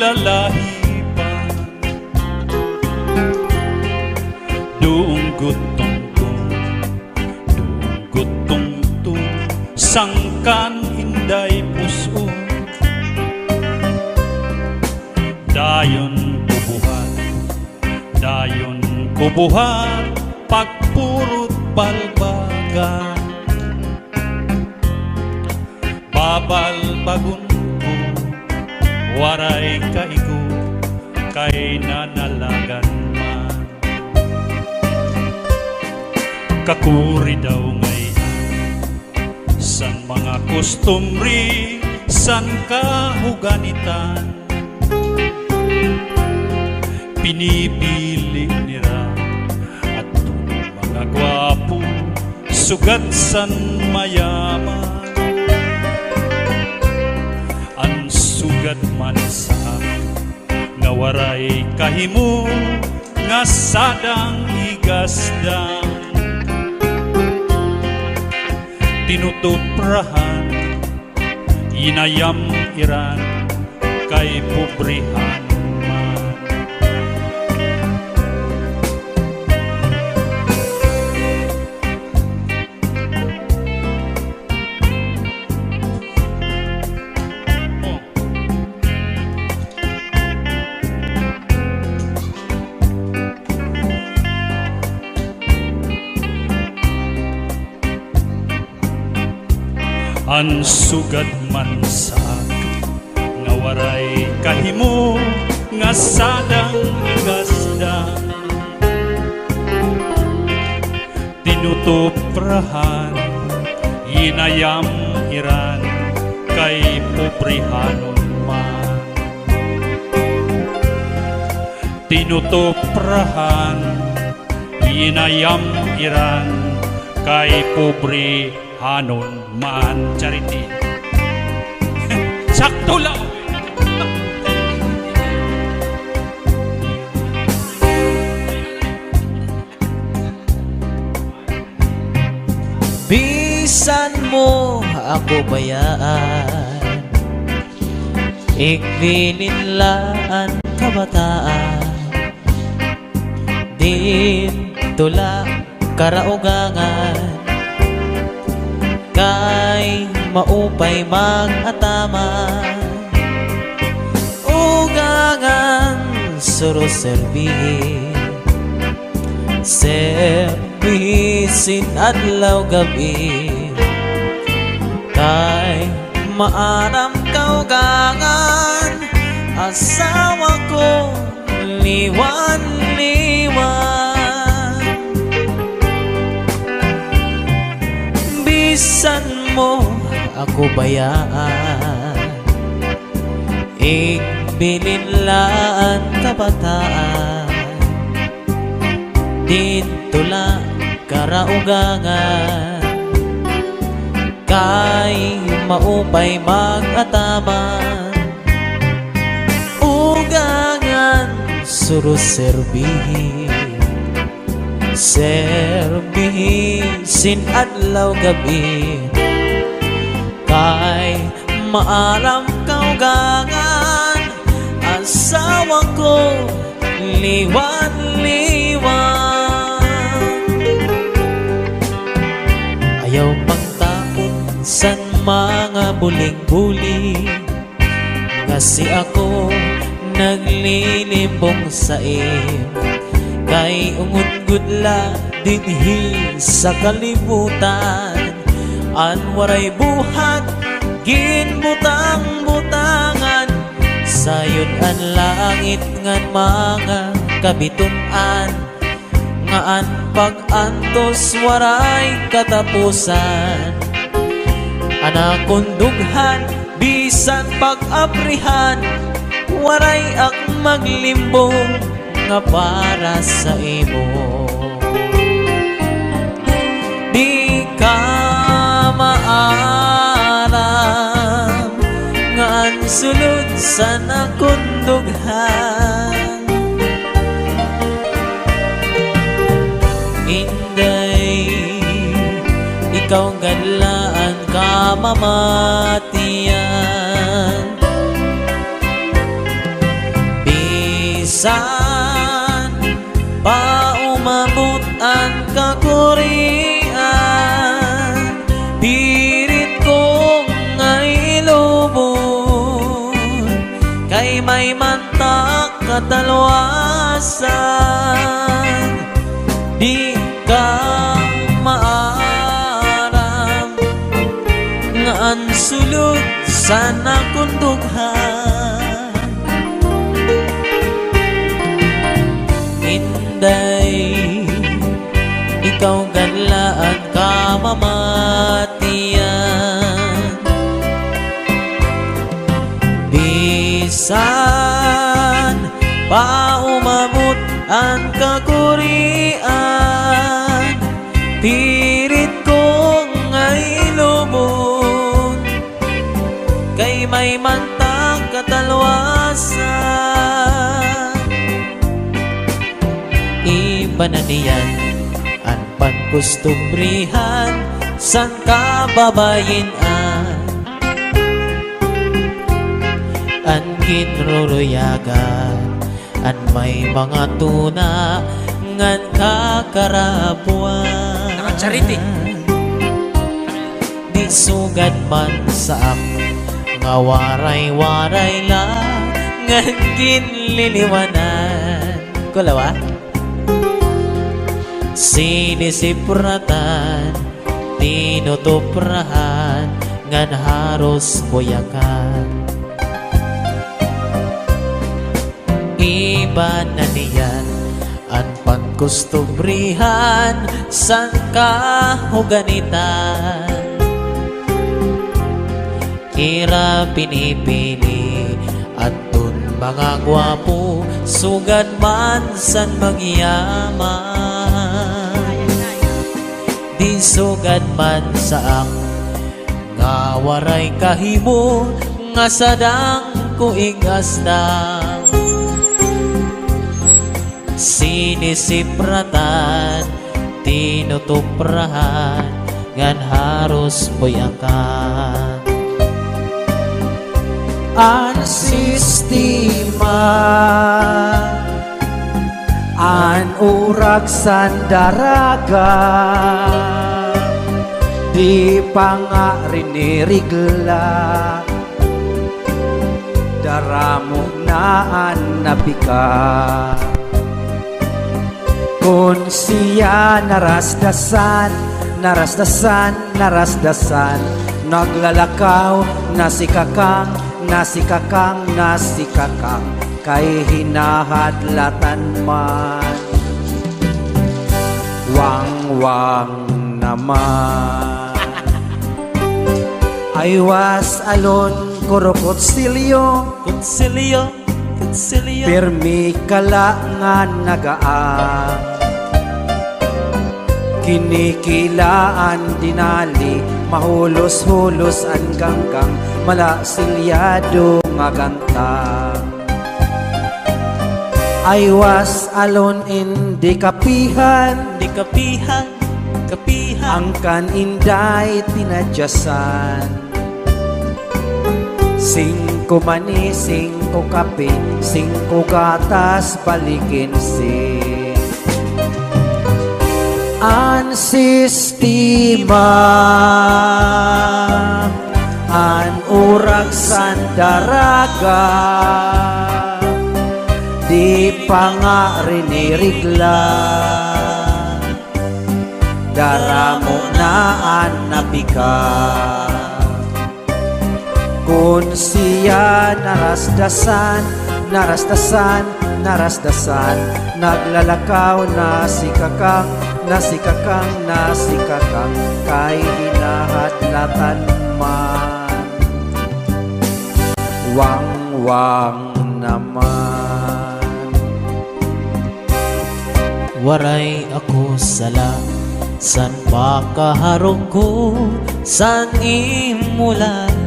lalahipan. Dunggot tungtung, dunggot tungtung, sangkan hinday puso. Dayon kubuhan, dayon kubuhan, pagpurot balbagan. Babalbagon ko, waray kaigo, kay nanalagan man. Kakuri daw ngayon, san mga kustumri, san kahuganitan. Pinipili nila at mga gwapo, sugat san mayaman. Ang sugat man sa nga waray kahimo, nga sadang higasdang. Tinutuprahan, inayam iran, kay pobrihan. Ang sugad man sa nga waray kahimo, nga sadang higasdang. Tinutuprahan, inayam iran, kay pobrihanon man. Tinutuprahan, inayam iran, kay pobrihanon man. Charity. Sakto lang. Bisan mo ako bayaan, iklininlaan kabataan. Din tula karaugangan, kay maupay mag-atama. Ugangan suruserbihin, servisin adlaw gabi. Kay maaram kaugangan, asawa ko liwan-liwan. Bisan mo ako bayaan, igbilinlaan kabataan. Dito lang karaugangan, kay maupay mag-ataman. Ugangan suruserbihin, servisin adlaw gabi. Kay maalam kaugangan, asawa ko liwan-liwan. Ayaw pang taon san mga buling-buling, kasi ako naglilimbong sa im. Kay ungod-gudla dinhi sa kalibutan, anwaray buhat ginbutang-butangan. Sayon ang langit ngan mga kabitunan, nga an pag-antos waray katapusan. Anakon dughan bisan pag-aprihan, waray ak maglimbong nga para sa imo. Di ka maaram nga ang sulod sa nakundughan. Inday, ikaw gadlaan kamamatian. Bisan pa umabot ang kakurian, pirit kong ngay lubon, kay may mantak katalwasan. Di ka maaram nga ang sulod sa nakundughan. Inday, ikaw ganlaan ka mamatian. Bisan pa umabot ang kakurian, pirit kong ngay lubon, kay may mantang katalwasan. Iba na niyan ang pagkustubrihan sang kababayinan, ang kinruruyagan, an may mga tuna ngan kakarapuan. Nakacharity. Di sugad man saak nga waray-waray lang ngan ginliliwanan. Kulawa? Sinisipratan, tinutuprahan ngan haros boyakan. Iba na niyan ang pagkustubrihan sang kahuganitan. Kira pinipili atun mga gwapo, sugad man san magyaman. Di sugad man saak nga waray kahimo, nga sadang kuigasdang. Sinisipratan, tinutuprahan ngan haros boyakan. An sistema, an urag san daraga, di pangarinirigla, daramo naan nabika. Kung siya narasdasan, narasdasan, narasdasan, naglalakaw, nasikakang, nasikakang, nasikakang, kay hinahadlatan man. Wang-wang naman. I was alone, kurukot silyo, Consilio, consilio, pirmi kalangan nagaan. Kinikilaan dinali, mahulos-hulos ang ganggang, malasilyado nga gantang. I was alone in di kapihan, di kapihan, kapihan. ang kaninday tinadyasan. Singko mani, singko kape, singko gatas, balikin si an sistema, an urag san daraga, di pangarinirigla, daramo naan napika. Kung siya narasdasan, narasdasan, narasdasan, naglalakaw, nasikakang, nasikakang, nasikakang, kay hinahadlatan man. Wang-wang naman. Waray ako sala, san pa kaharong ko, san imulala.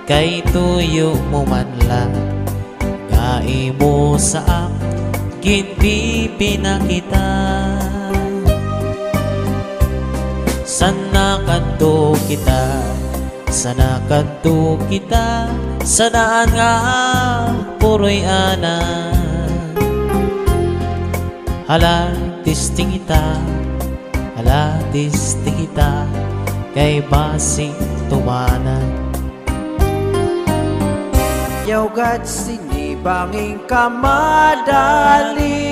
Kay tuyo mo man lang, gai mo sa ginti pinakita. San nakanto kita, Sana kadto kita sa daan nga puroy ana. Hala tisting kita, hala tisting kita, kay basing tumanan. Yawgat sinibanging kamadali,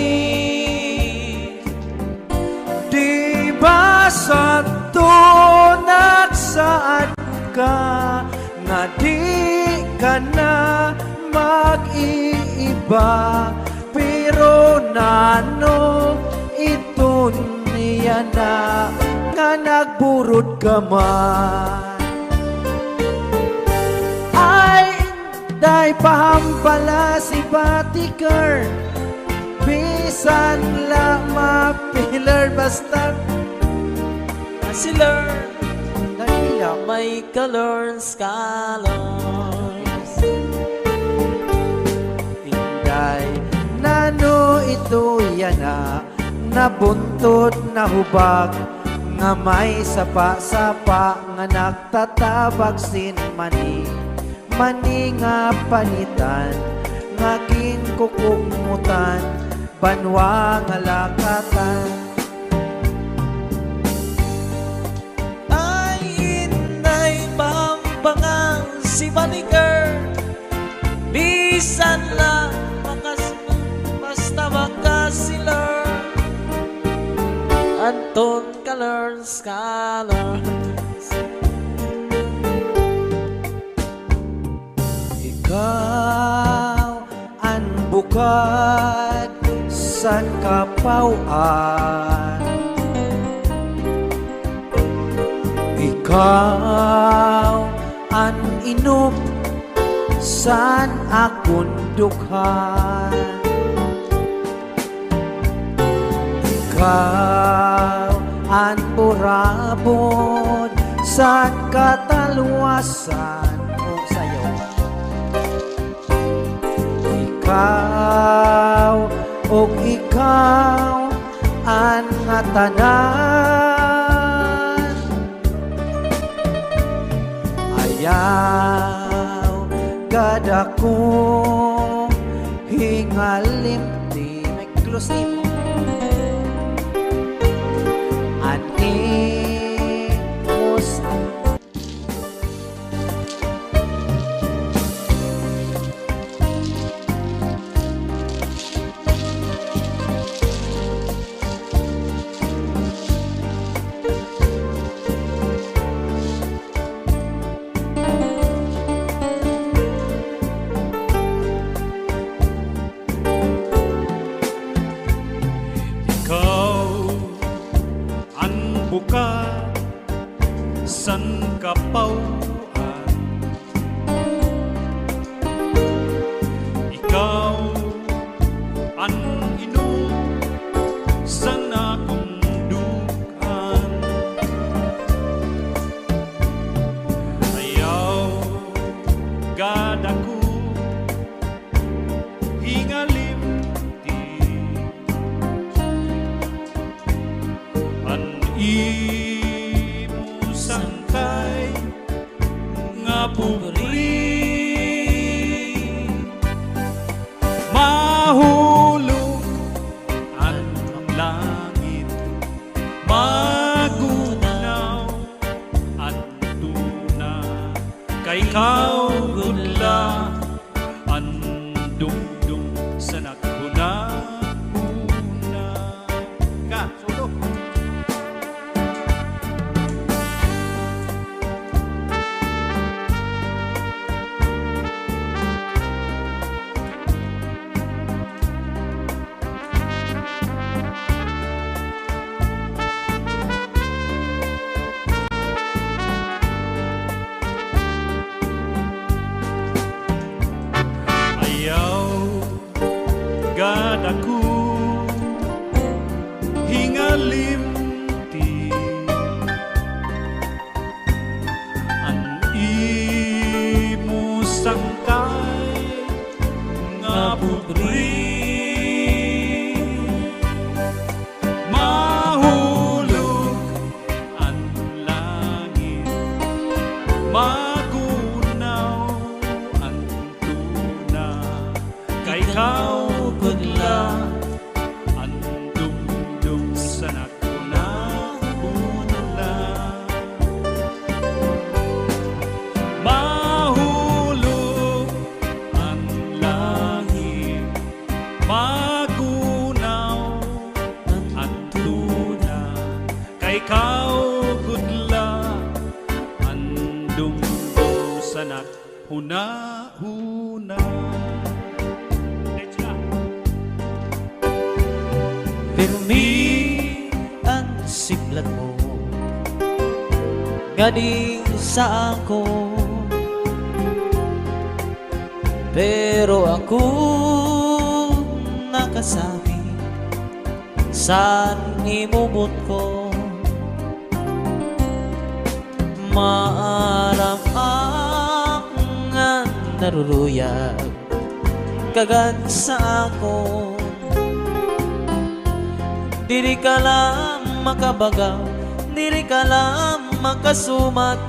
di ba sa tunak saan ka, nga di ka na mag-iiba. Pero nano ito niya na nga nagburod ka man. Ay, day pahampala si Batiker, bisan la mapilar basta Asilar nagila. may colors colors. Inday, nano ito yan na nabuntot na hubag, nga may sapa-sapa nga nagtatabag sin mani. Mani nga panitan, nga ginkukumutan, banwa nga lakatan. Ay inay bambangang si Baliker, bisan lang basta makasilar. Anton colors colors. Ikaw ang bukad sa kapauan, ikaw ang inup san akong dukhan, ikaw ang burabon sa katalwasan. O sayo, ikaw o ikaw ang tanan. Ayaw gada kong hingalimti. May close mo. Animos. Ikaw ang bukad san kapauan, ikaw ang inom san akong dukhan. Ayaw gada ko hingalimti, an imo sangkay nga pubri, mahulog ang langit, magunaw at tuna, kay ikaw gudla ang dungdung sa naghuna-huna ka. Sulok. Ayaw gada ko hingalimti, an imo sangkay nga pubri, mahulog ang langit, kay ikaw gudla ang dumdum sa nakuna unala mahulog ang lahi magunaw ang tuna kay ikaw gudla ang dumdum sa nakuna-huna. Pirmi ang siplat mo Gadi sa ako Pero ako nakasabi Saan imumot ko Maaram ang naruruyag Kagad sa ako Diri ka lang makabagaw Diri ka lang makasumat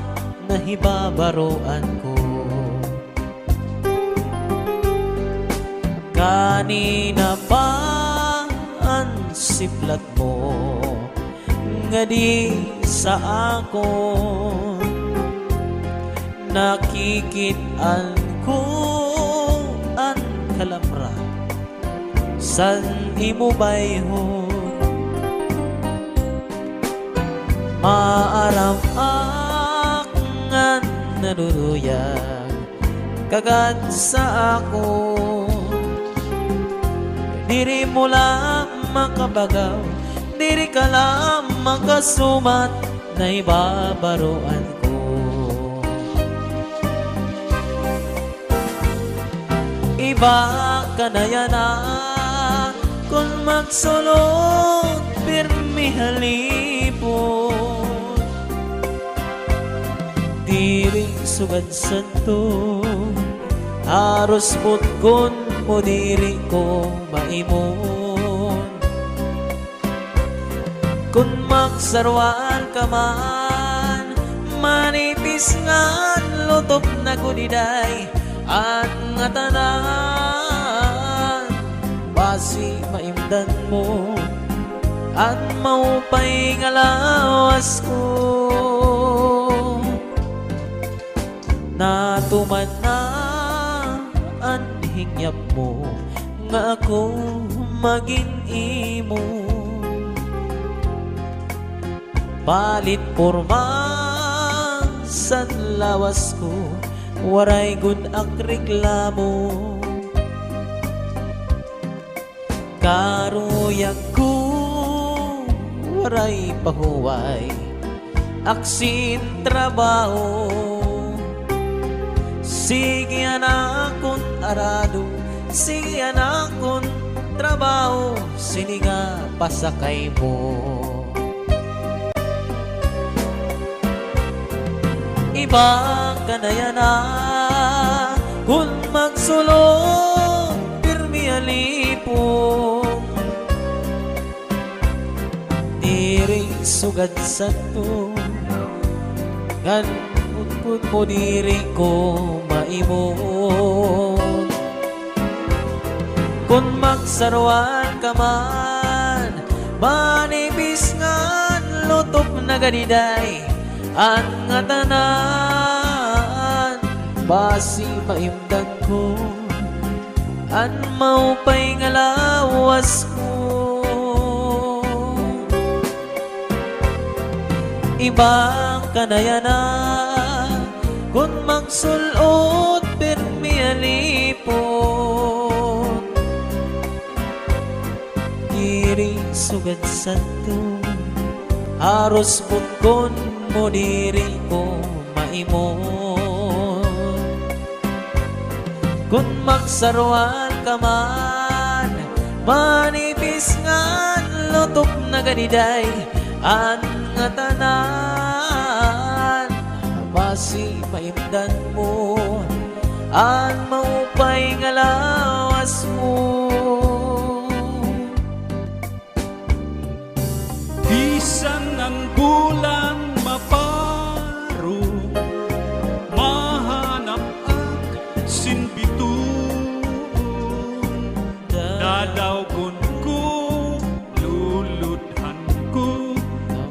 Na hibabaroan ko Kanina pa ang siplat mo Ngadi sa ako Nakikitaan ko ang kalamran San imo bayho Maaram ang naruruyag Kagad sa ako Diri mo lang makabagaw Diri ka lang makasumat Na ibabaroan ko Iba ka na yan Kung magsulot Pirmi halipon Diri sugad sa to Aros putkon mo diri ko maimon Kung magsarwaan ka man Manipis nga lutop na kudiday At nga tanan Basi maimdan mo At maupay nga lawas ko Natuman na ang hingyap mo Nga ako maging imo Palit porma sa lawas ko Waray gun ang reklamo Karuyag ko Waray pahuway Aksin trabaho Sige anakon arado Sige anakon trabaho Sininga pasakay mo Iba ka na yan Kung magsulong Pirmi alipong Diri sugad sa to Gan Kung mo diri ko maimon Kung magsarwan ka man Manipis nga lutop na ganiday Ang nga tanan Basi maimdan ko An maupay nga lawas ko Ibang kanayanan Kung magsulot pirmi alipon Diri sugad santo Aros putkon mo diri ko maimon Kung magsarwan ka man Manipis nga lutop na ganiday Ang nga tanan Basi maimdan mo Ang maupay nga lawas mo Bisan ang bulan maparo Mahanap ang sinbitun dadawgon ko, luludhan ko,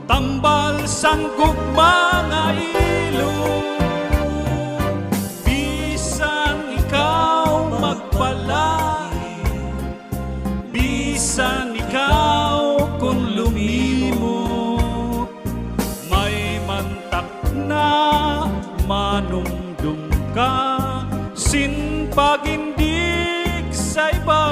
tambal sang gugma nga ilog. Bisan ikaw magpalai, bisan ikaw kung lumimot, may mantak na manumdum ka, sin pagindig sa iba.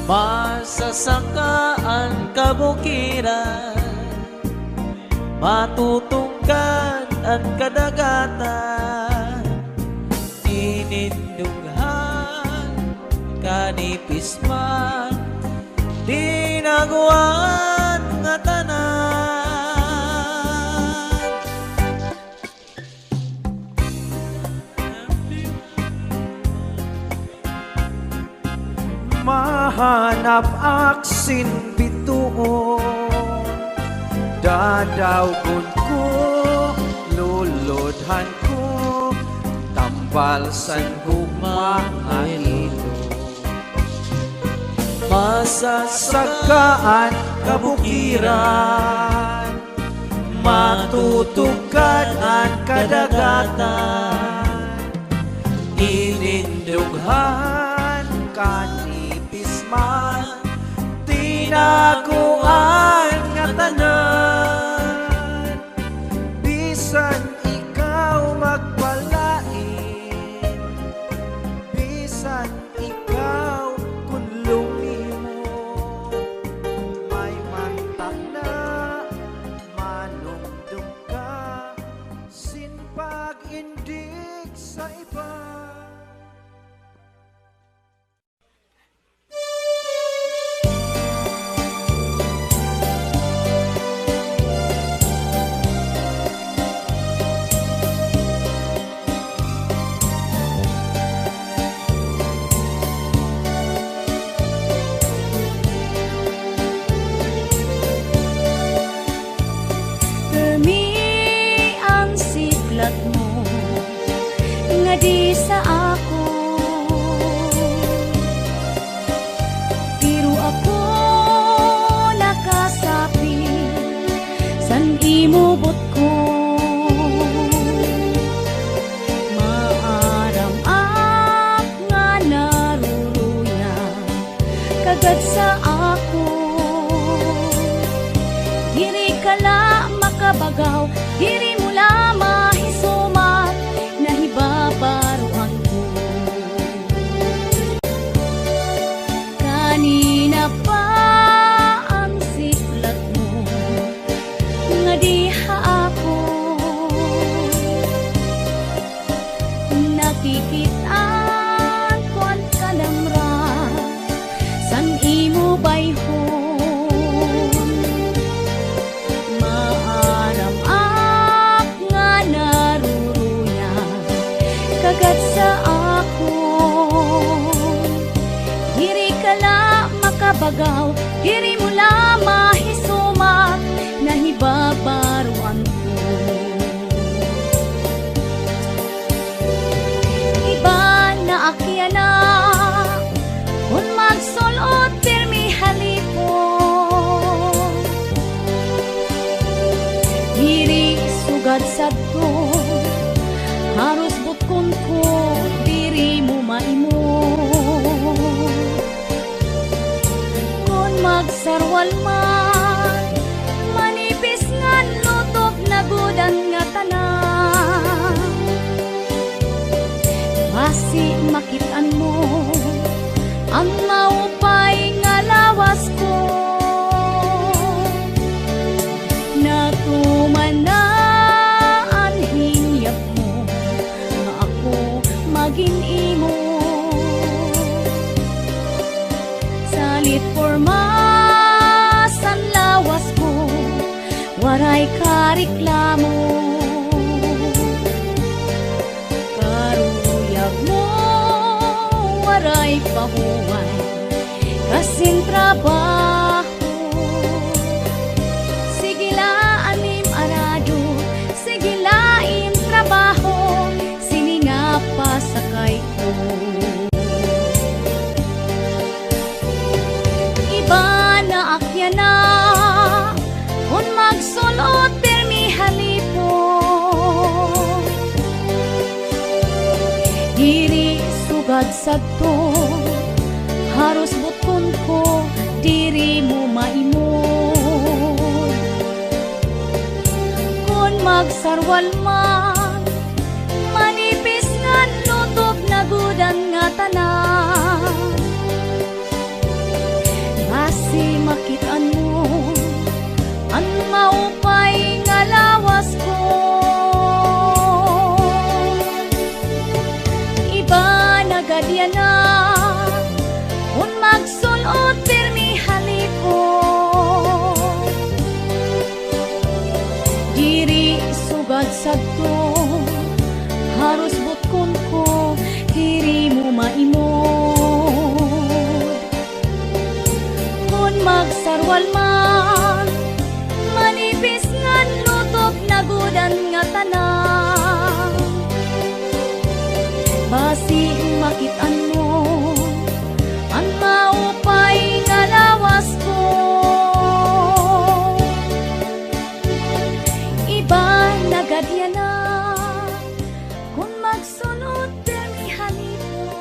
Masasakaan kabukiran, matutungkan ang kadagatan, inindunghan kanipis man, dinaguan nga tanan. Mahanap aksin bituon, dadawgon ko, luludhan ko, tambal san gugma nga ilog. Masasagaan kabukiran, matutukan ang kadagatan, inindughan kanipis man, tinaguan nga tanan. Bisan ikaw magpalain, bisan ikaw kung lumimot, may mantak na manumdum ka, sin pag-indig sa iba. Nga di sa ako, pero ako nakasapi san imubot ko. Maaram-ak nga naruruya kagad sa ako, diri ka la makabagaw, diri mo la mahisumat, nahibabaruan ko. Kanina pa ang siplat mo, nga diha ako, nakikitaan ko ang kalamra, san imo bayhon. Maaram-ak nga naruruya kagad sa ako, diri ka la makabagaw, diri mo la mahisumak, nahibabaruan ko. Iba na akyana kung magsulot pirmi halipon, diri sugad sadto haros butkon ko, diri mo maimo. Kung magsarwal man, manipis ngan lutok na gudan nga tanan, basi makitaan mo ang maupay nga lawas ko. Natuman na ang hinyap mo, nga ako maging imo. Salit porma san lawas ko, waray kareklamo. Karuyag mo, waray pahuway, kasing trabaho. Sige la anim magsulot pirmi halipo. Diri sugad sadto, harus butkon ko, diri mo maimod. Kung magsarwal man, manipis ngan lutob na gudan nga tanan. Basi makitaan mo, ang maupay nga lawas ko. Iba nagadya na, kung magsulot pirmi halipo. Diri sugad sadto, harus butkon ko, diri mo maimod. Kung magsarwal man, manipis ngan lutob na gudan nga tanan. Basi makitaan mo, ang maupay nga lawas ko. Iba nagadya na, kung magsunod pirmi halipo.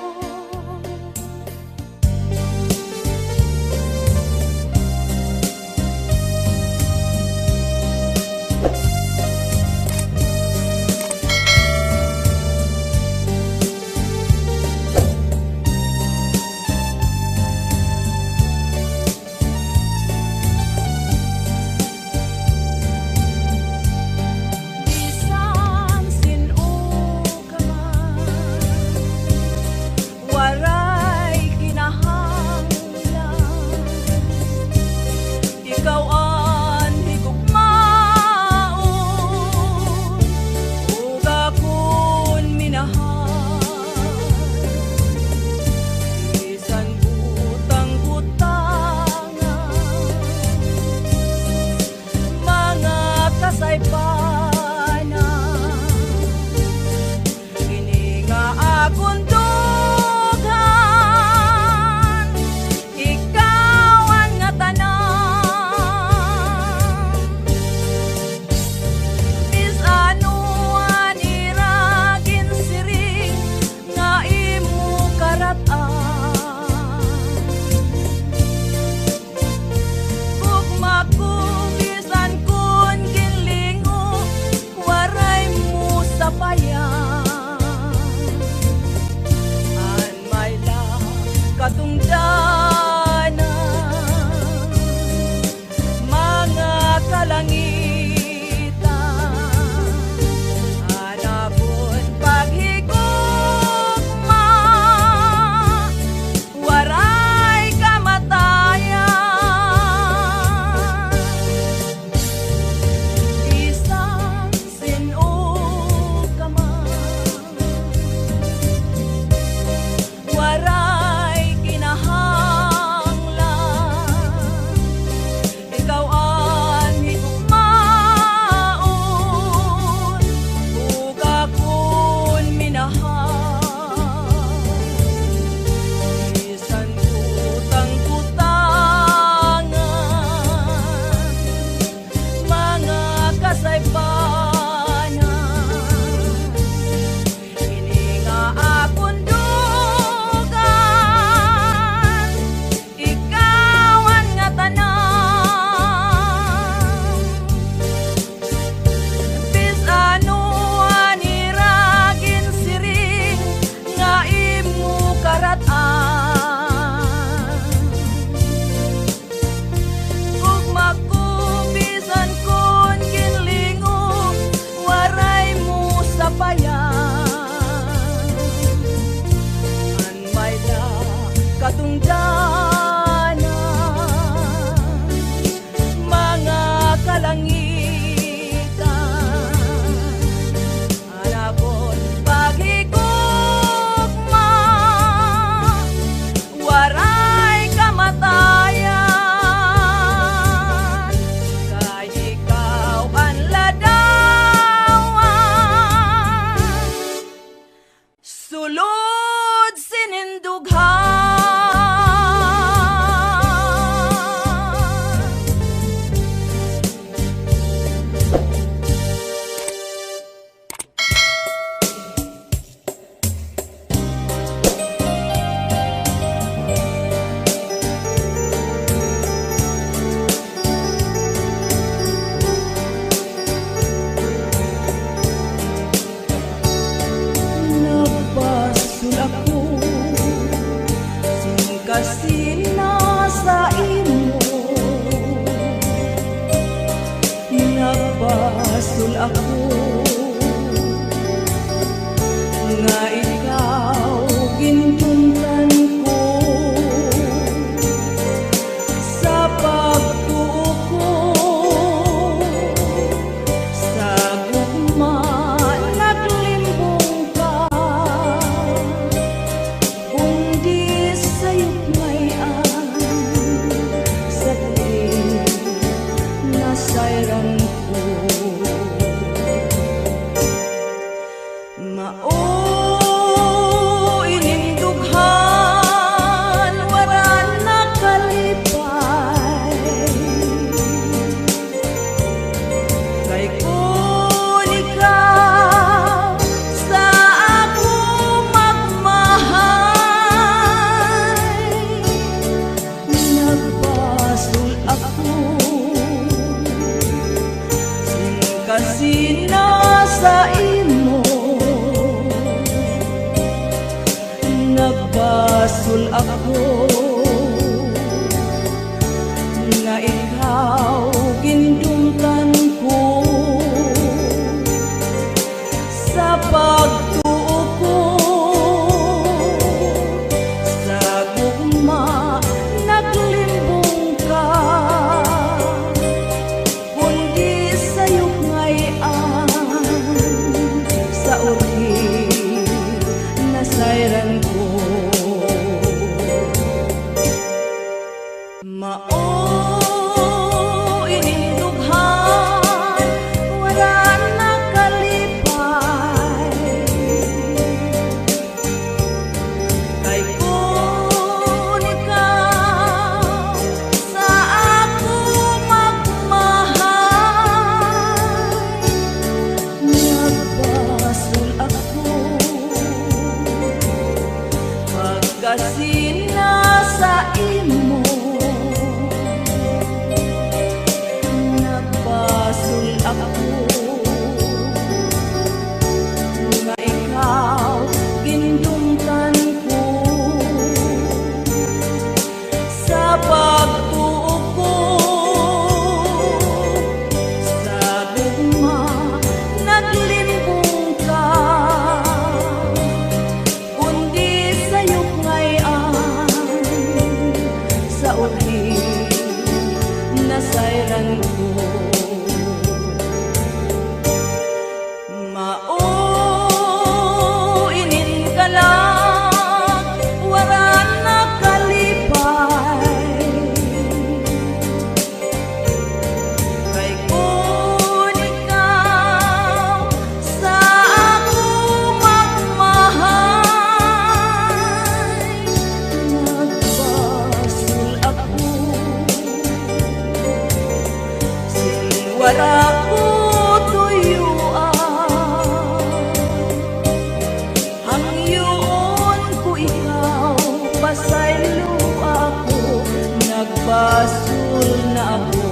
Nagbasul ako nga ikaw gintuntan ko sa pagtuo ko sa gugma naglimbong ka kung di sa'yo't ngayon sa tuwing nasayran ko mao inindughan wala nakalipay kay kung ikaw sa ako magmahal nagpasul ako sin kasi nasa imo nagpasul ako nga ikaw gindungtan ko sa pagtuo ko sa gugma naglimbong ka kundi sa'yo't ngayon sa uli nasayran ko mao inindughan wala nakalipay kay kung ikaw sa ako magmahal nagpasul ako pagkasina sa imo nagpasul ako nga ikaw gindungtan ko sa pagtuo ko sa gugma naglimbong ka kundi sa'yo't ngayon sa uli nasayran ko mao inin ka lang wala nakalipay kay kung ikaw sa ako magmahal nagpasul ako sin wala ko tuyuan hangyoon ko ikaw pasaylo ako nagpasul na ako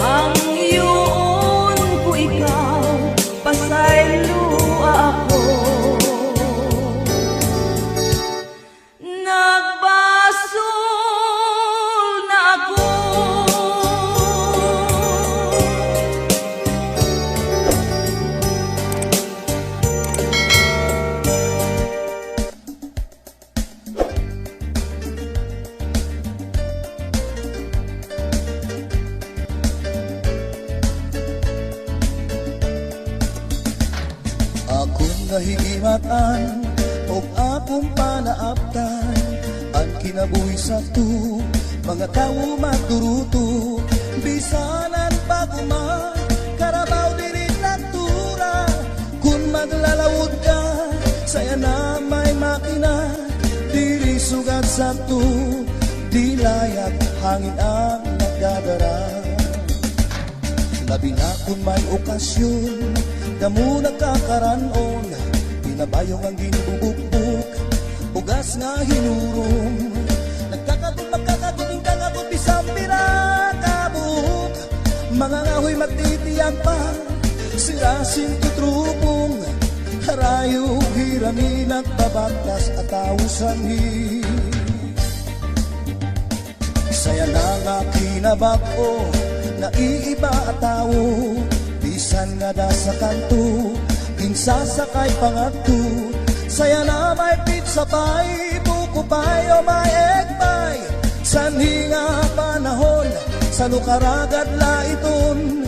hangyoon ko ikaw pasaylo ako nagpasul na ako. Akong nahigimatan o akong panaaptan ang kinabuhi sa tu mga tao magduruto bisanan paguman karabaw diri natura kung maglalawod ka saya na may makina diri sugat sa tu dilayat hangin ang nagdadara labi na kung may okasyon damo nagkakaranon pinabayong ang ginubukbuk ugas nga hinurong nagkakatod magkakatuting kakatod bisang pinakabuk mga ngahoy magtitiyak pa sirasin tutrupong harayo hirami nagbabatas at tawusan saya na nga kinabako naiiba a tao. Bisan nga da sa kanto, ginsasakay pangadto. Saya na may pizza pie, buko pie o may egg pie. Sanhi nga panahon, sa lukaragad laiton.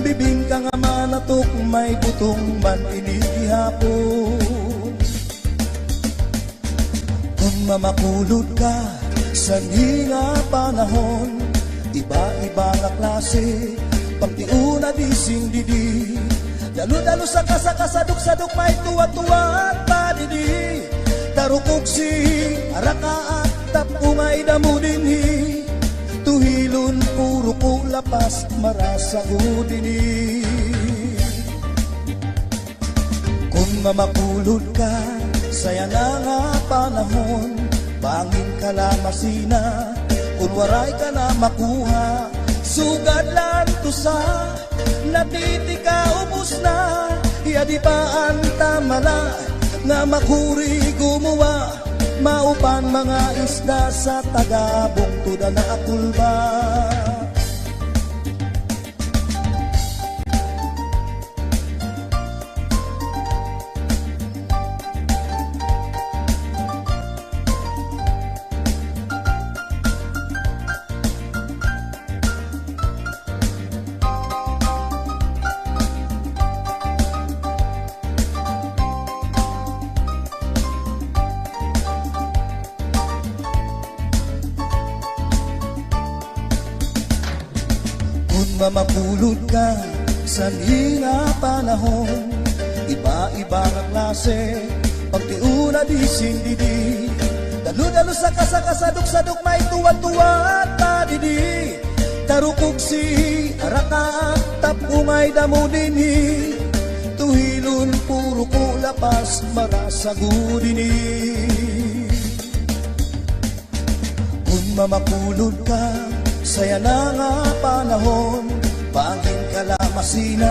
Bibing ka nga manatok, may butong man inihapon. Kung mamakulod ka, sanhi nga panahon. Iba-iba nga klase, pagtiuna di sindidi. Dalo-dalo sa kasakasadok-sadok, may tuwa-tuwa at padidi. Tarukog si araka at tapumay damo dinhi. Tuhilon puro ko lapas marasago dinhi. Kung mamakulod ka, saya na nga panahon. Bangin ka lamasina, kung waray ka na makuha. Sugad lang to sa natitika ubos na. Yadi pa ang tamala nga makuri gumawa. Maupan mga isda sa tagabong tuda na akulba. Mamapulod ka sa nga panahon. Iba-iba nga klase, pagtiuna di sindidi. Dalo-dalo sa kasakasadok-sadok, may tuwa-tuwa at padidi. Tarukog si araka, tapumay damo dinhi. Tuhilon puro ko lapas, marasago dinhi. Kung mamapulod ka, saya na nga panahon. Bangin ka lamasina,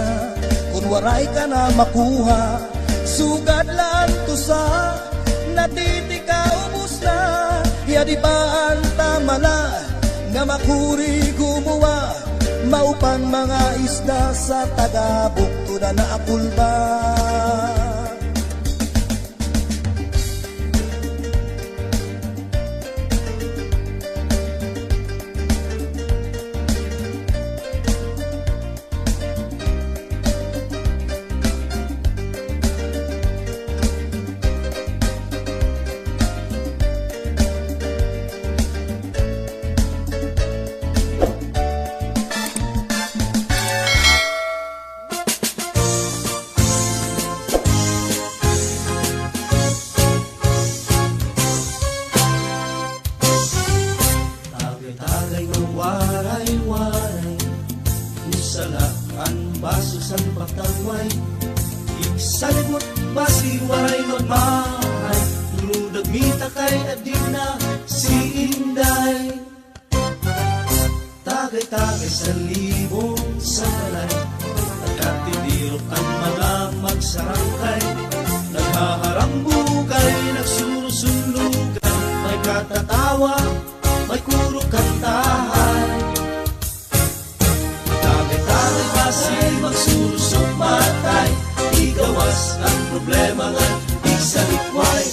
kung waray ka na makuha. Sugad lang to sa natitika ubos na. Yadi pa ang tamala nga makuri gumawa. Maupan mga isda sa tagabok tuda na akulba. Tagay-tagay sa libong sa balay, nagkatidirok ang mga magsarangkay. Naghaharambukay, nagsurusunlugan, may katatawa, may kuro kantahan. Tagay-tagay kasi magsurusok matay, igawas ang problema nga isalikway.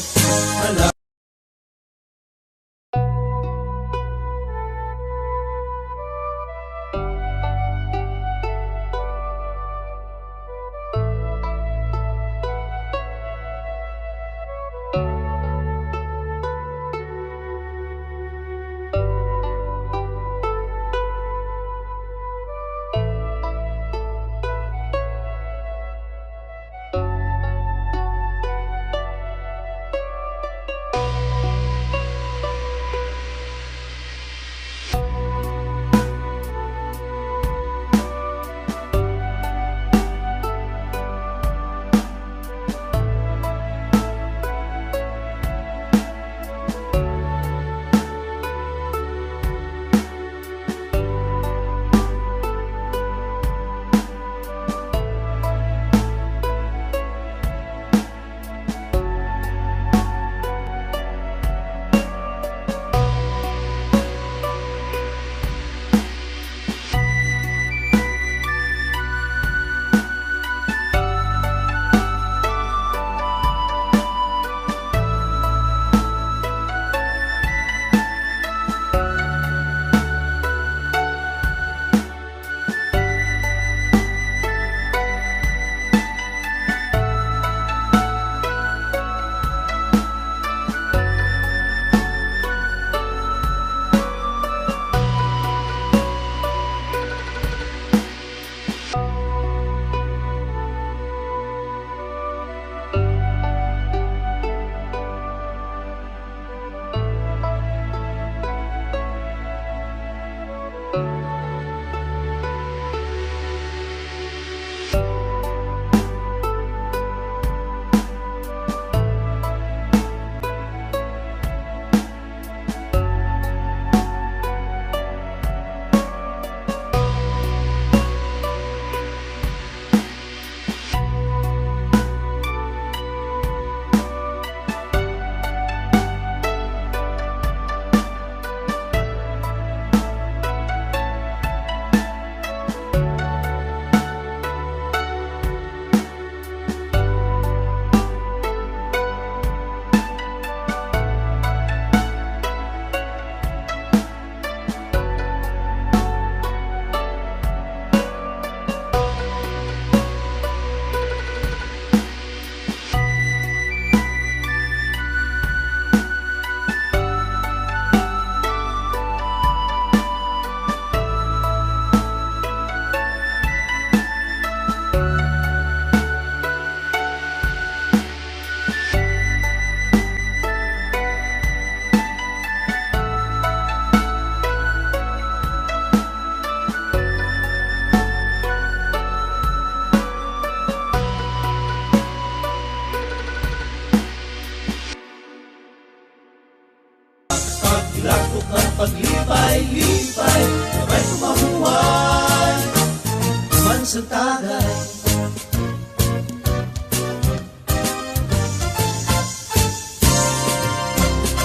pansantagay.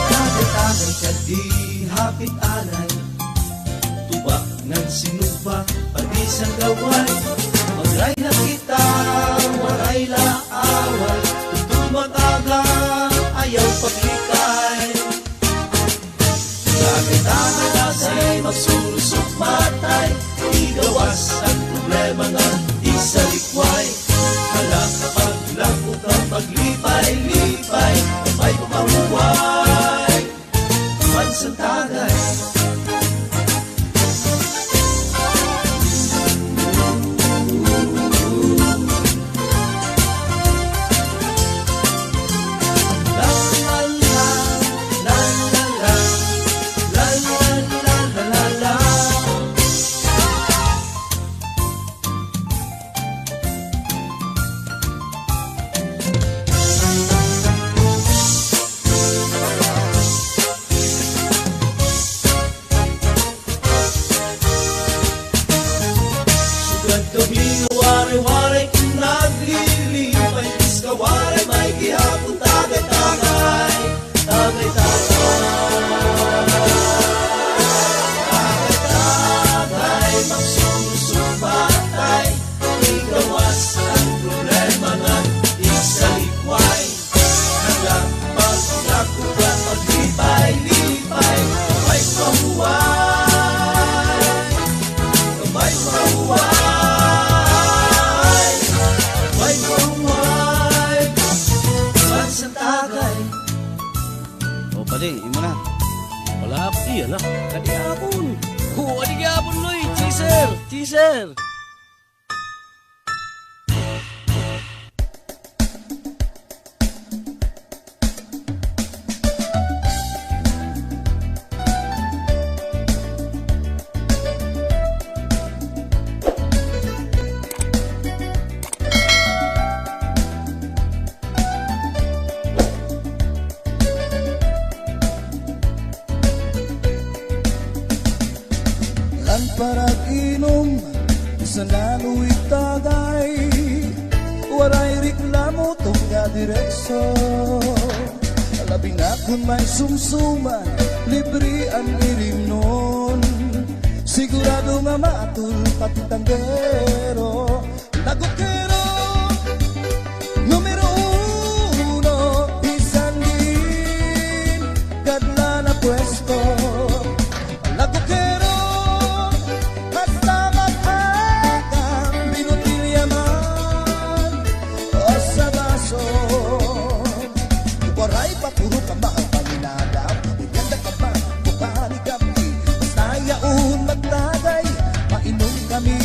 Tagay-tagay ka di hapit alay, tubak ng sinupa, pag-isang gaway. Magray na kita, waray laaway, tumataga, ayaw paglikay. Tagay-tagay asay, magsulusok matay, di gawas ang problema nga di sa likway. Hala kapag lako ka paglipay-lipay, may pamahuway, pansantagay. Teaser! Parag inom sa naluwi tagay, waray reklamo tong nga direkso. Labi na kung may sumsuman, libre ang irim nun. Sigurado nga matul pati tanggero. Lagokero, numero uno, isan din, kadla na pwesto. Lagokero, waray paturo ka ba ang paminadam? Ganda ka ba? Bukani kami, basta yaon magtagay, mainom kami.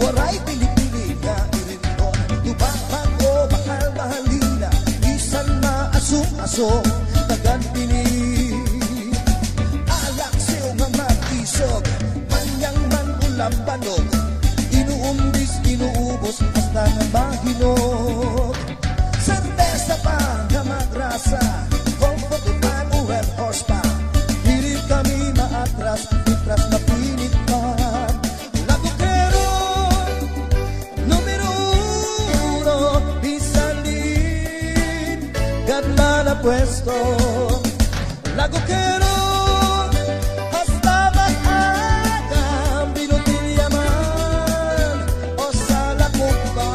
Waray pili-pili na irindon, tubapag o mahal-mahalina, isan maasong-asong, tagan-pini. Alak siyo nga mag-isog, manyang man ulam banog, inuumbis, inuubos, hasta nga mahinog. Cerveza pa nga magrasa, comfort pan o red horse pa, hirit kami maatras, itras na pinit pa. Lagokero, numero uno, isalin, gadla na pwesto. Lagokero, hasta mag-aga, binutilyaman, o sa lakumba.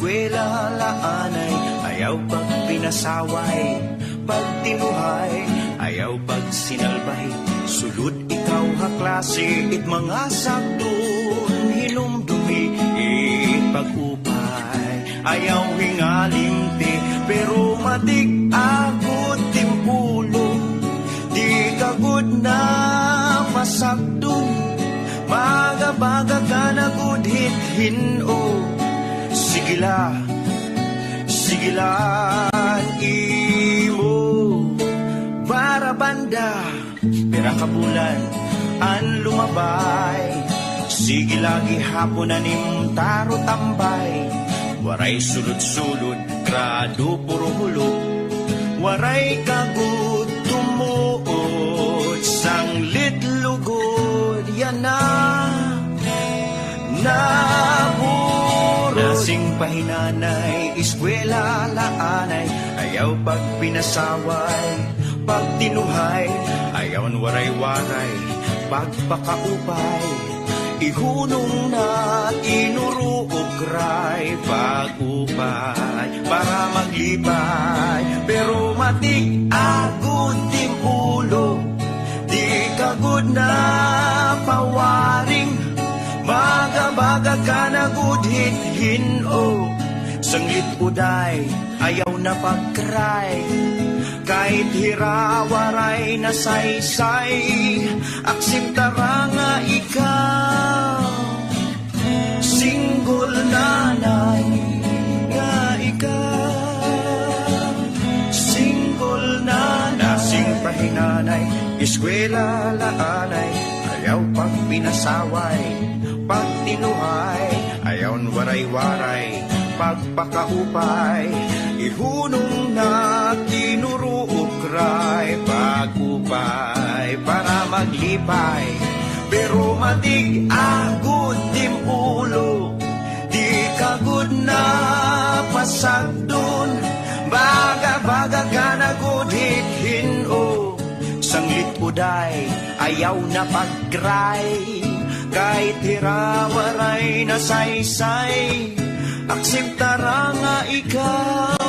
eskwela laanay, ayaw pag pinasaway, pag tinuhay, ayaw pag sinalbay. Sulod ikaw ha klase, it mga sakdon, hinumdumi, pag-upay. Ayaw hingalimti, pero matik agod timpulo. Di kagod na masakdon, baga-baga ka na gudhit hino. Sigila, sigilan imo, para banda, pera kabulan, an lumabay. Sige lagi hapon anim taro tambay, waray sulod-sulod, grado puro hulog, waray kagud tumuod, sanglit lugod, yan na naburod. Nasing pahinanay, eskwela laanay, ayaw pag pinasaway, pag tinuhay, ayawan waray-waray, pagpakaupay. Ihunong na inuruugray, pag-upay, para maglipay. Pero matik agud timpulo, di kagud na pawaring, baga-baga ka na gudhit hino. Sanglit uday, ayaw na pagkray, kahit hirawaray na saysay, akseptara nga ikaw, single nanay nga ikaw, single nanay. Nasing pahinanay, eskwela laanay, ayaw pag pinasaway, pag tinuhay, ayaw waray-waray, pagpakaupay. Ihunong na tinuruukray, pag-upay, para maglipay. Pero matig agud timulo, di kagud na pasagdon, baga-baga ka na gudhit hino. Sanglit uday, ayaw na pagkray, kahit hirawaray na saysay, akseptara nga ikaw,